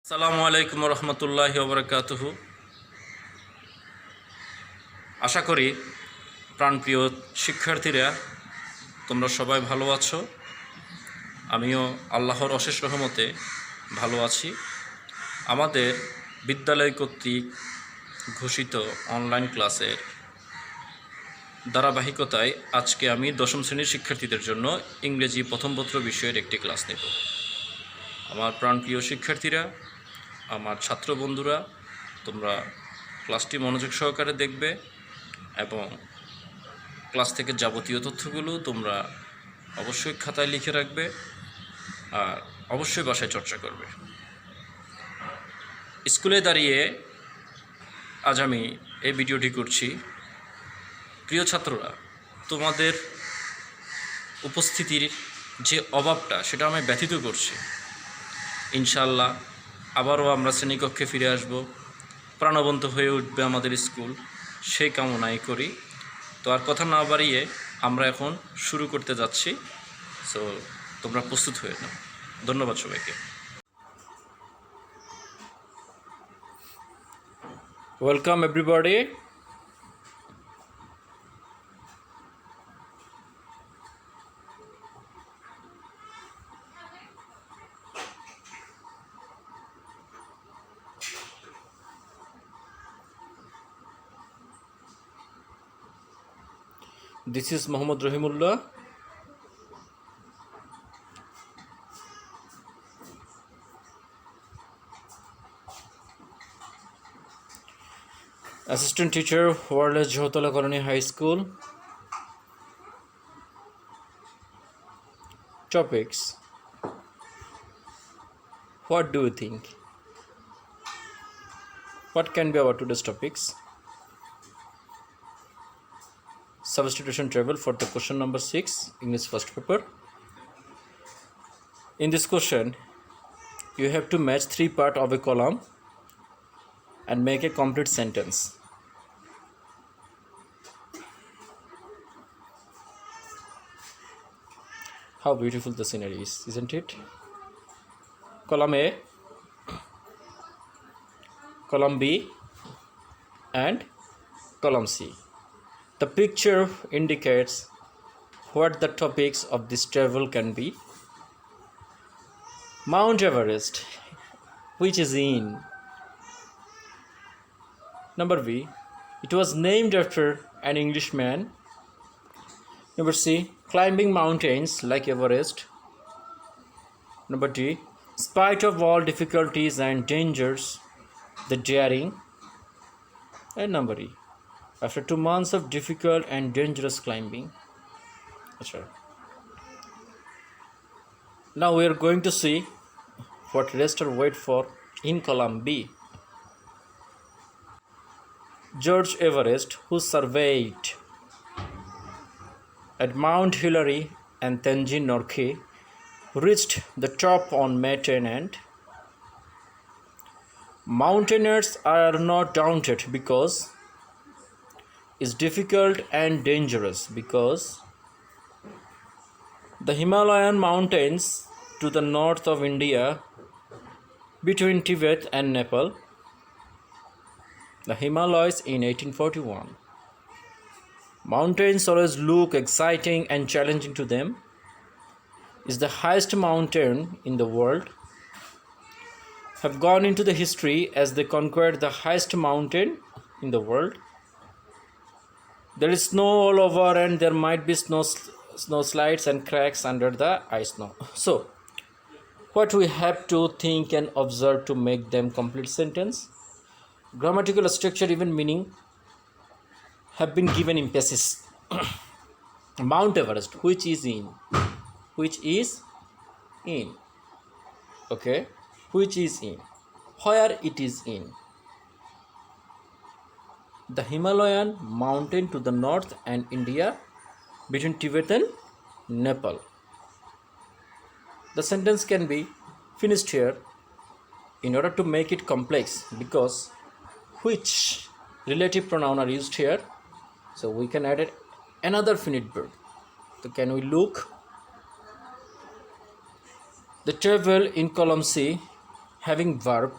আসসালামু আলাইকুম রহমতুল্লাহি ওবরাকাতুহু। আশা করি প্রাণপ্রিয় শিক্ষার্থীরা তোমরা সবাই ভালো আছো। আমিও আল্লাহর অশেষ রহমতে ভালো আছি। আমাদের বিদ্যালয় কর্তৃক ঘোষিত অনলাইন ক্লাসের ধারাবাহিকতায় আজকে আমি দশম শ্রেণীর শিক্ষার্থীদের জন্য ইংরেজি প্রথম পত্র বিষয়ের একটি ক্লাস নেব। আমার প্রাণপ্রিয় শিক্ষার্থীরা, আমার ছাত্র বন্ধুরা, তোমরা ক্লাসটি মনোযোগ সহকারে দেখবে এবং ক্লাস থেকে যাবতীয় তথ্যগুলো তোমরা অবশ্যই খাতায় লিখে রাখবে আর অবশ্যই বাসায় চর্চা করবে। স্কুলে দাঁড়িয়ে আজ আমি এই ভিডিওটি করছি। প্রিয় ছাত্ররা, তোমাদের উপস্থিতির যে অভাবটা সেটা আমি ব্যথিত করছি। ইনশাআল্লাহ আবারও আমরা শ্রেণীকক্ষে ফিরে আসব, প্রাণবন্ত হয়ে উঠবে আমাদের স্কুল, সেই কামনাই করি। তো আর কথা না বাড়িয়ে আমরা এখন শুরু করতে যাচ্ছি। সো তোমরা প্রস্তুত হয়ে নাও। ধন্যবাদ সবাইকে। Welcome everybody. This is Mohammad Rahimullah. Assistant Teacher, Wireless Johotala Colony High School. Topics. What do you think? What can be our today's topics? Substitution table for the question number 6, English first paper. In this question, you have to match 3 parts of a column and make a complete sentence. How beautiful the scenery is, isn't it? Column A, column B, and column C. The picture indicates what the topics of this table can be. Mount Everest, which is in. Number B, it was named after an Englishman. Number C, climbing mountains like Everest. Number D, in spite of all difficulties and dangers, the daring. And number E, after 2 months of difficult and dangerous climbing. That's right. Now we are going to see what rest or wait for in column B. George Everest, who surveyed at Mount Hillary and Tenzing Norgay, reached the top on May 10, and mountaineers are not daunted because it's difficult and dangerous, because the Himalayan mountains to the north of India between Tibet and Nepal, the Himalayas in 1841. Mountains always look exciting and challenging to them. Is the highest mountain in the world, have gone into the history as they conquered the highest mountain in the world. There is snow all over and there might be snow slides and cracks under the ice snow. So, what we have to think and observe to make them complete sentence. Grammatical structure, even meaning have been given emphasis. Mount Everest, which is in. Okay, which is in. Where it is in. The Himalayan mountain to the north and India between Tibet and Nepal. The sentence can be finished here in order to make it complex, because which relative pronoun are used here. So we can add another finite verb. So can we look? The table in column C having verb,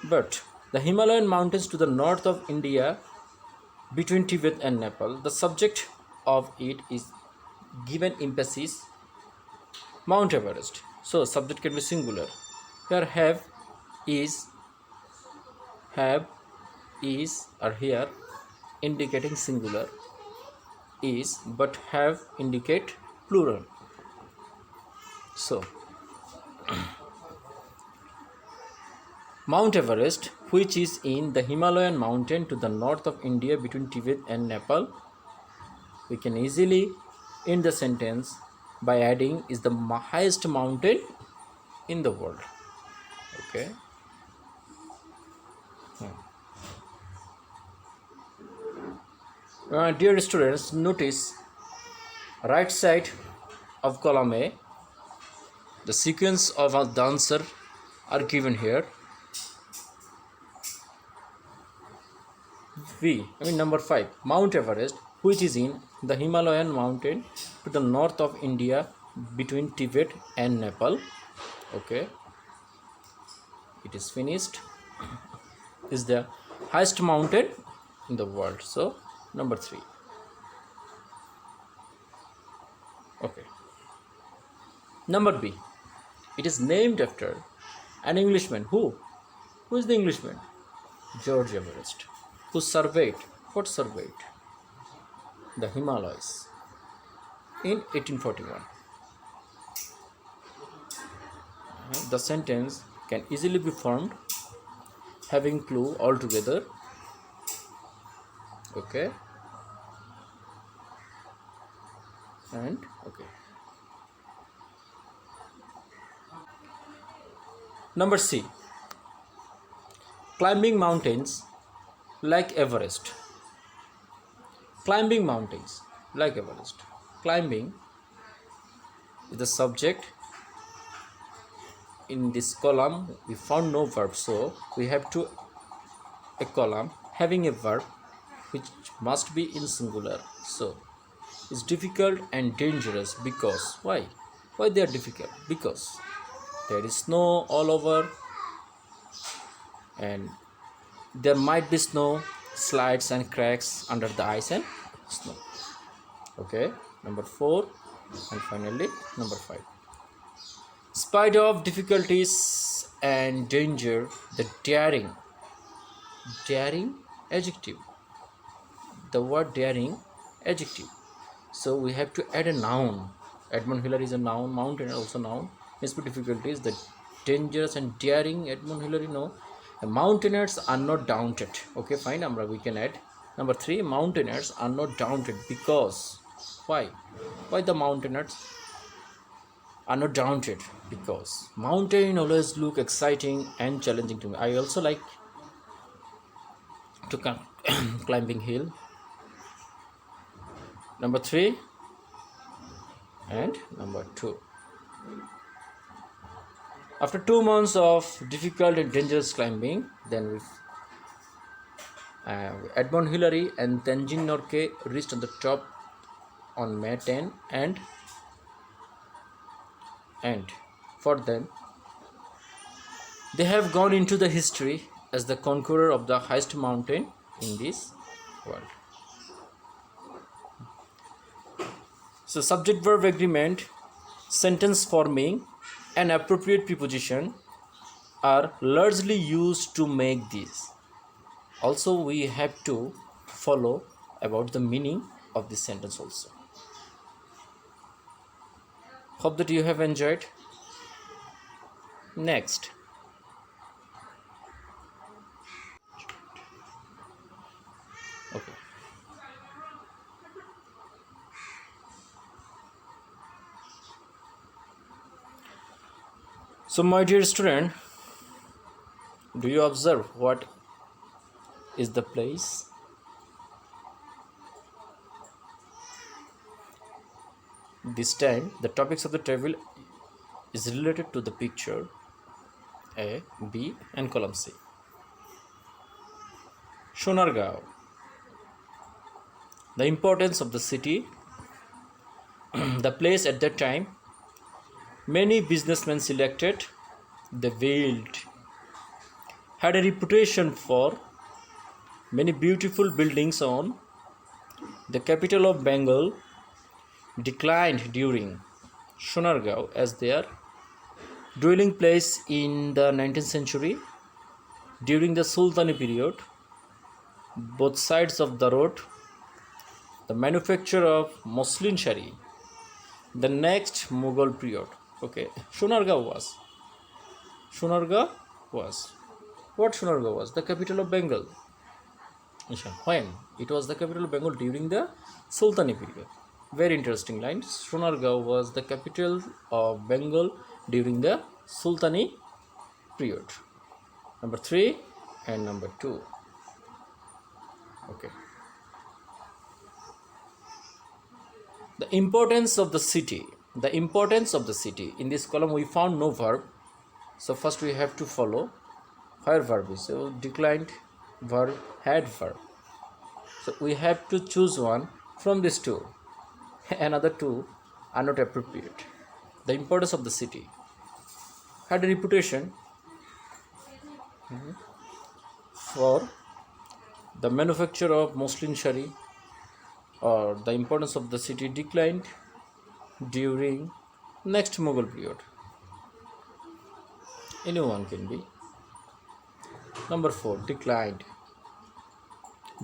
but the Himalayan mountains to the north of India between Tibet and Nepal, the subject of it is given emphasis Mount Everest. So subject can be singular. Here is, have, is are here indicating singular, is, but have indicate plural. So Mount Everest, which is in the Himalayan mountain to the north of India between Tibet and Nepal, we can easily end the sentence by adding is the highest mountain in the world. Okay. Dear students, notice right side of column A, the sequence of the answer are given here. Number 5, Mount Everest, which is in the Himalayan mountain to the north of India between Tibet and Nepal. Okay, it is finished. Is the highest mountain in the world. So number 3. Okay. Number B, it is named after an Englishman. Who is the Englishman? George Everest, who surveyed the Himalayas in 1841. The sentence can easily be formed having clue altogether. Okay, and okay. Number C, climbing mountains like Everest. Climbing mountains like Everest. Climbing is the subject. In this column we found no verb, so we have to a column having a verb which must be in singular. So it's difficult and dangerous because why they are difficult? Because there is snow all over and there might be snow slides and cracks under the ice and snow. Okay, number 4, and finally number 5. Spite of difficulties and danger, the daring adjective, the word daring adjective, so we have to add a noun. Edmund Hillary is a noun, mountain also noun. Means difficulties, the dangerous and daring. Edmund Hillary, no. The mountaineers are not daunted. Okay, fine, we can add number 3. Mountaineers are not daunted because why the mountaineers are not daunted? Because mountain always look exciting and challenging to me. I also like to climbing hill. Number 3 and number 2. After 2 months of difficult and dangerous climbing, then we Edmund Hillary and Tenzin Norgay reached on the top on May 10, and for them they have gone into the history as the conqueror of the highest mountain in this world. So subject verb agreement, sentence forming, and appropriate preposition are largely used to make this. Also we have to follow about the meaning of this sentence also. Hope that you have enjoyed. Next, okay, so my dear student, do you observe what is the place? This time the topics of the table is related to the picture A, B and column C. Sonargaon, the importance of the city, the place at that time, many businessmen selected the world had a reputation for many beautiful buildings on the capital of Bengal declined during Sonargaon as their dwelling place in the 19th century. During the Sultani period, both sides of the road, the manufacture of muslin shari, the next Mughal period. Okay, Sonargaon was what Sonargaon was the capital of Bengal. When it was the capital of Bengal during the Sultani period. Very interesting line. Sonargaon was the capital of Bengal during the Sultani period. Number 3 and number 2. Okay. The importance of the city. The importance of the city. In this column we found no verb. So first we have to follow where verb is. So declined verb, had verb. So we have to choose one from these two. Another two are not appropriate. The importance of the city. Had a reputation for the manufacture of muslin shari, or the importance of the city declined during next Mughal period. Anyone can be. Number 4, declined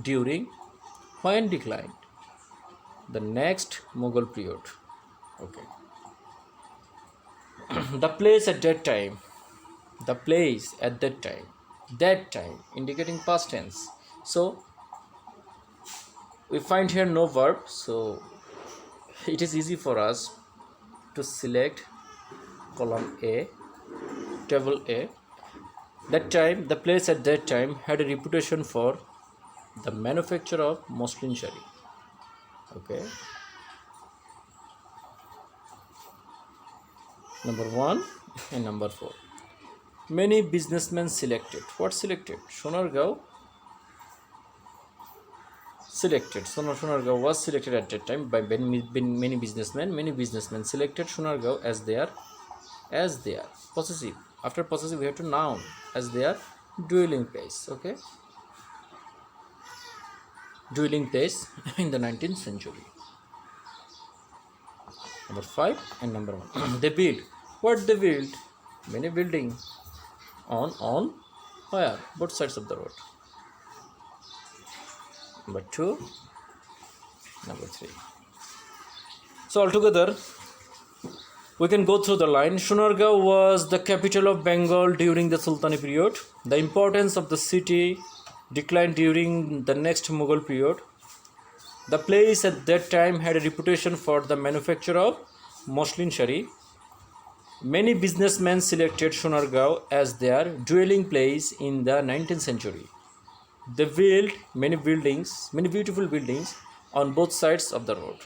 during. When declined? The next Mughal period. Okay. The place at that time. The place at that time. That time indicating past tense. So we find here no verb, so it is easy for us to select column A, table A. That time, the place at that time had a reputation for the manufacture of muslin shari. Okay. Number 1 and number 4. Many businessmen selected. What selected? Sonargaon selected. Sonargaon was selected at that time by many businessmen. Many businessmen selected Sonargaon as their possessive. After possessive, we have to noun as their dwelling place. Okay, dwelling place in the 19th century. Number 5 and number 1. They build. What they build? Many building on where? Both sides of the road. Number 2, number 3. So altogether, we can go through the line. Sonargaon was the capital of Bengal during the Sultani period. The importance of the city declined during the next Mughal period. The place at that time had a reputation for the manufacture of muslin shari. Many businessmen selected Sonargaon as their dwelling place in the 19th century. They built many beautiful buildings on both sides of the road.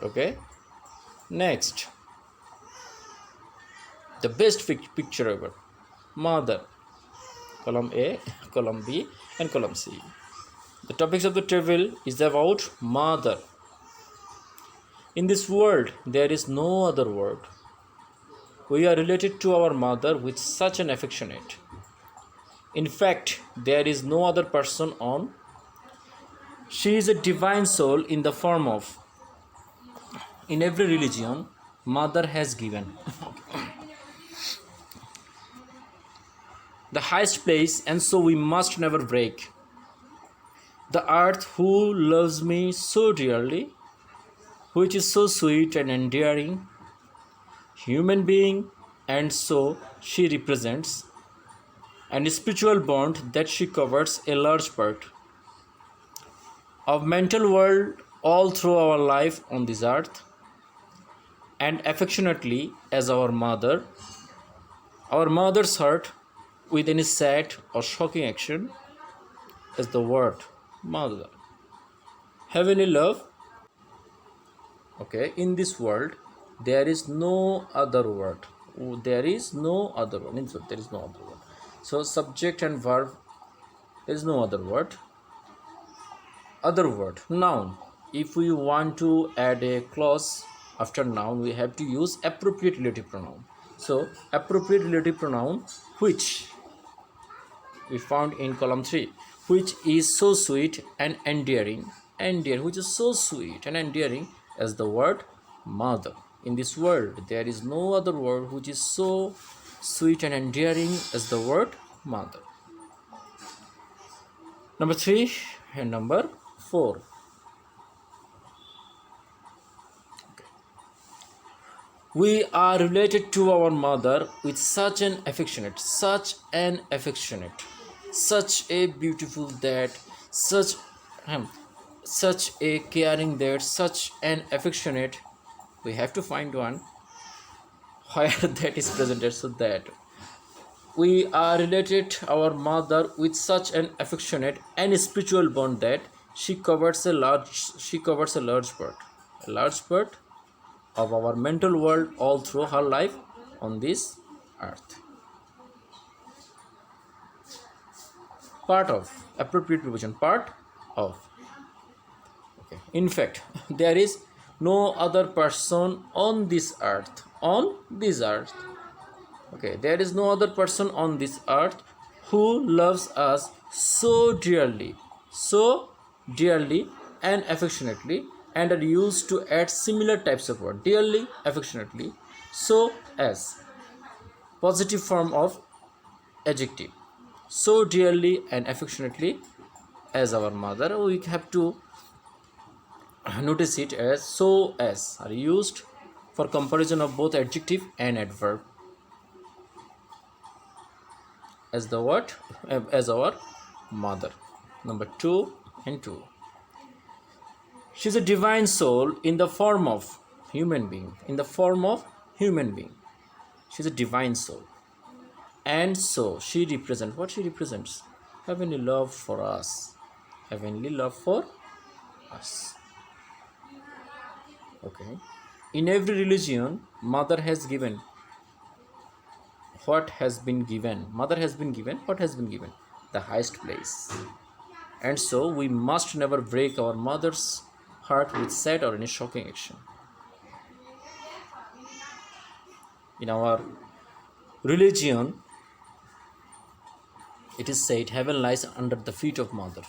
Okay. Next, the best picture ever. Mother. Column A, column B, and column C. The topics of the table is about mother. In this world, there is no other word. We are related to our mother with such an affectionate. In fact, there is no other person on. She is a divine soul in the form of. In every religion, mother has given the highest place, and so we must never break. The earth who loves me so dearly, which is so sweet and endearing, human being, and so she represents, and a spiritual bond that she covers a large part of mental world all through our life on this earth, and affectionately as our mother's heart with any sad or shocking action is the word mother. Heavenly love. Okay, in this world there is no other word. There is no other word. So subject and verb, there is no other word. Other word, noun. If we want to add a clause after noun, we have to use appropriate relative pronoun. So appropriate relative pronoun which we found in column 3, which is so sweet and endearing, which is so sweet and endearing as the word mother. In this world there is no other word which is so sweet and endearing as the word mother. Number 3 and number 4. We are related to our mother with such an affectionate, such a beautiful that, such a caring that, such an affectionate. We have to find one where that is presented, so that we are related our mother with such an affectionate and spiritual bond that she covers a large part of our mental world all through her life on this earth. Part of, appropriate preposition, part of. Okay. In fact, there is no other person on this earth. Okay, there is no other person on this earth who loves us so dearly and affectionately, and are used to add similar types of word, dearly, affectionately, so as positive form of adjective, so dearly and affectionately as our mother. We have to notice it as so as are used for comparison of both adjective and adverb as the word as our mother. Number 2 and 2. She is a divine soul in the form of human being. She is a divine soul. And so she represents, what she represents? Heavenly love for us. Okay. In every religion, mother has given what has been given. The highest place. And so we must never break our mother's heart with sad or any shocking action. In our religion, it is said heaven lies under the feet of mother.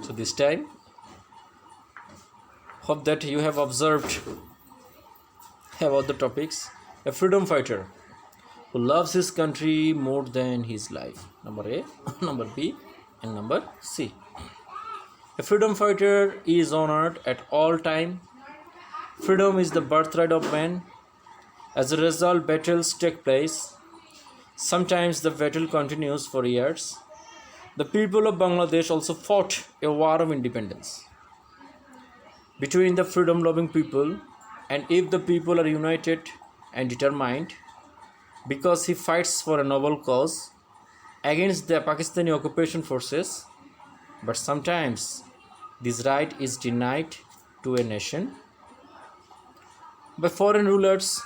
So this time, hope that you have observed about the topics. A freedom fighter who loves his country more than his life. Number A, number B, and number C. A freedom fighter is honored at all time. Freedom is the birthright of man. As a result, battles take place. Sometimes the battle continues for years. The people of Bangladesh also fought a war of independence between the freedom-loving people, and if the people are united and determined, because he fights for a noble cause against the Pakistani occupation forces, but sometimes this right is denied to a nation by foreign rulers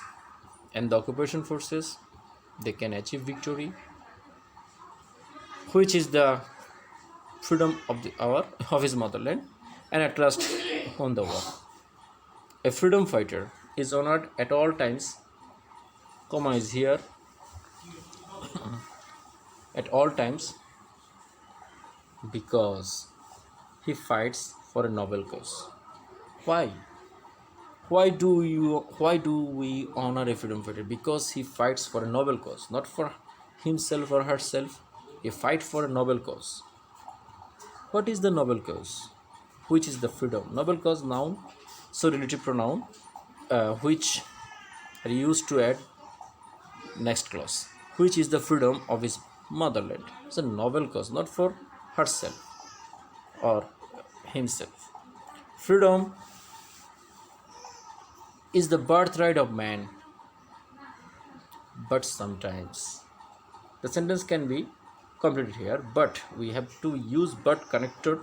and the occupation forces. They can achieve victory, which is the freedom of his motherland, and at last won the war. A freedom fighter is honored at all times, comma is here, at all times, because he fights for a noble cause. Why? Why do we honor a freedom fighter? Because he fights for a noble cause, not for himself or herself. He fights for a noble cause. What is the noble cause? Which is the freedom? Noble cause, noun, so relative pronoun, which are used to add next clause. Which is the freedom of his motherland? It's a noble cause, not for herself or himself. Freedom is the birthright of man, but sometimes the sentence can be completed here, but we have to use but connected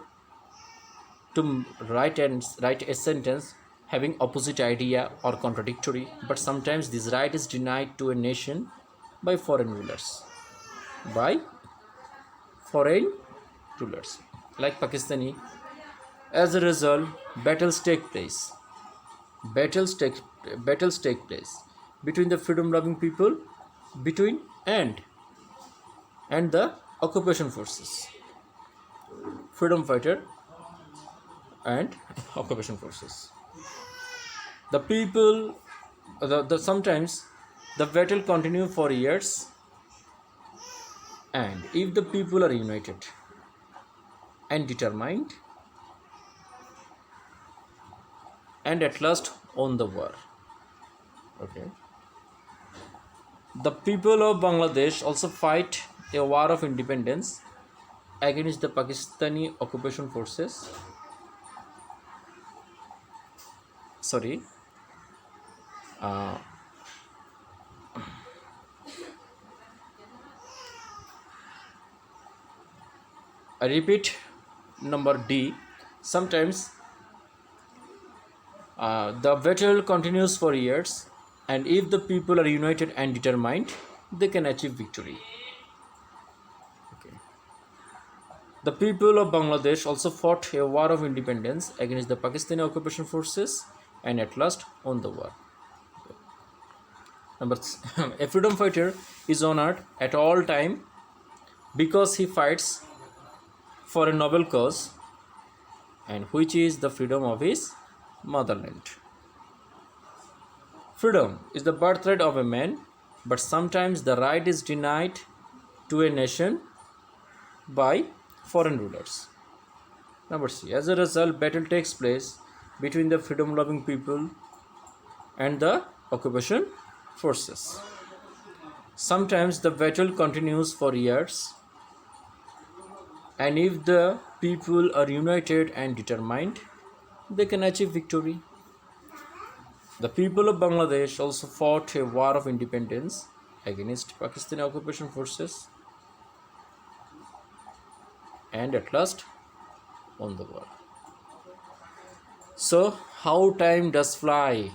to write a sentence having opposite idea or contradictory. But sometimes this right is denied to a nation by foreign rulers, like Pakistani. As a result, battles take place. battles take battles take place between the freedom loving people between and the occupation forces, freedom fighter and occupation forces. The people, sometimes the battle continue for years, and if the people are united and determined, and at last won the war. Okay. The people of Bangladesh also fight a war of independence against the Pakistani occupation forces. Sorry. I repeat, number D. Sometimes the battle continues for years, and if the people are united and determined, they can achieve victory. Okay. The people of Bangladesh also fought a war of independence against the Pakistani occupation forces and at last won the war. Number a freedom fighter is honored at all time because he fights for a noble cause, and which is the freedom of his motherland. Freedom is the birthright of a man, but sometimes the right is denied to a nation by foreign rulers. Number C. As a result, battle takes place between the freedom-loving people and the occupation forces. Sometimes the battle continues for years, and if the people are united and determined, they can achieve victory. The people of Bangladesh also fought a war of independence against Pakistani occupation forces and at last won the war. So, how time does fly.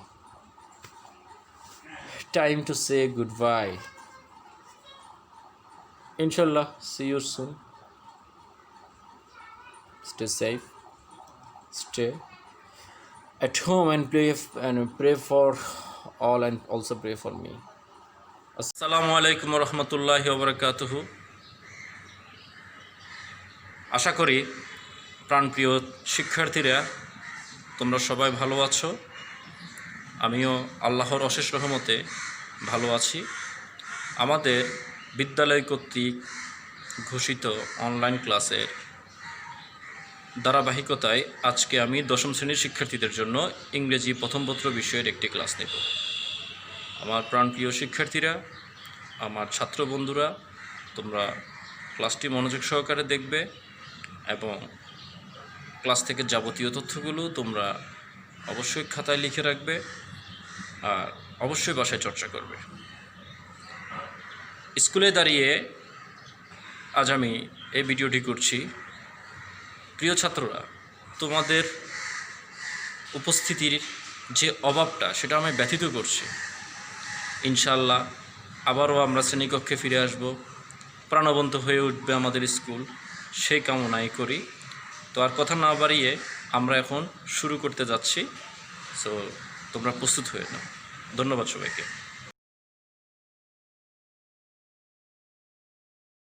Time to say goodbye. Inshallah, see you soon. Stay safe. Stay at home and pray for all, and also pray for me. Assalamu alaikum wa rahmatullahi wa barakatuhu. আশা করি প্রাণপ্রিয় শিক্ষার্থীরা তোমরা সবাই ভালো আছো। আমিও আল্লাহর অশেষ রহমতে ভালো আছি। আমাদের বিদ্যালয় কর্তৃক ঘোষিত অনলাইন ক্লাসের ধারাবাহিকতায় আজকে আমি দশম শ্রেণীর শিক্ষার্থীদের জন্য ইংরেজি প্রথম পত্র বিষয়ের একটি ক্লাস নেব। আমার প্রাণপ্রিয় শিক্ষার্থীরা, আমার ছাত্র বন্ধুরা, তোমরা ক্লাসটি মনোযোগ সহকারে দেখবে এবং ক্লাস থেকে যাবতীয় তথ্যগুলো তোমরা অবশ্যই খাতায় লিখে রাখবে আর অবশ্যই বাসায় চর্চা করবে। স্কুলে দাঁড়িয়ে আজ আমি এই ভিডিওটি করছি। প্রিয় ছাত্ররা, তোমাদের উপস্থিতির যে অভাবটা সেটা আমি ব্যথিত করছি। ইনশাআল্লাহ আবারও আমরা শ্রেণীকক্ষে ফিরে আসব, প্রাণবন্ত হয়ে উঠবে আমাদের স্কুল, সেই কামনাই করি। তো আর কথা না বাড়িয়ে আমরা এখন শুরু করতে যাচ্ছি। সো তোমরা প্রস্তুত হয়ে নাও। ধন্যবাদ সবাইকে।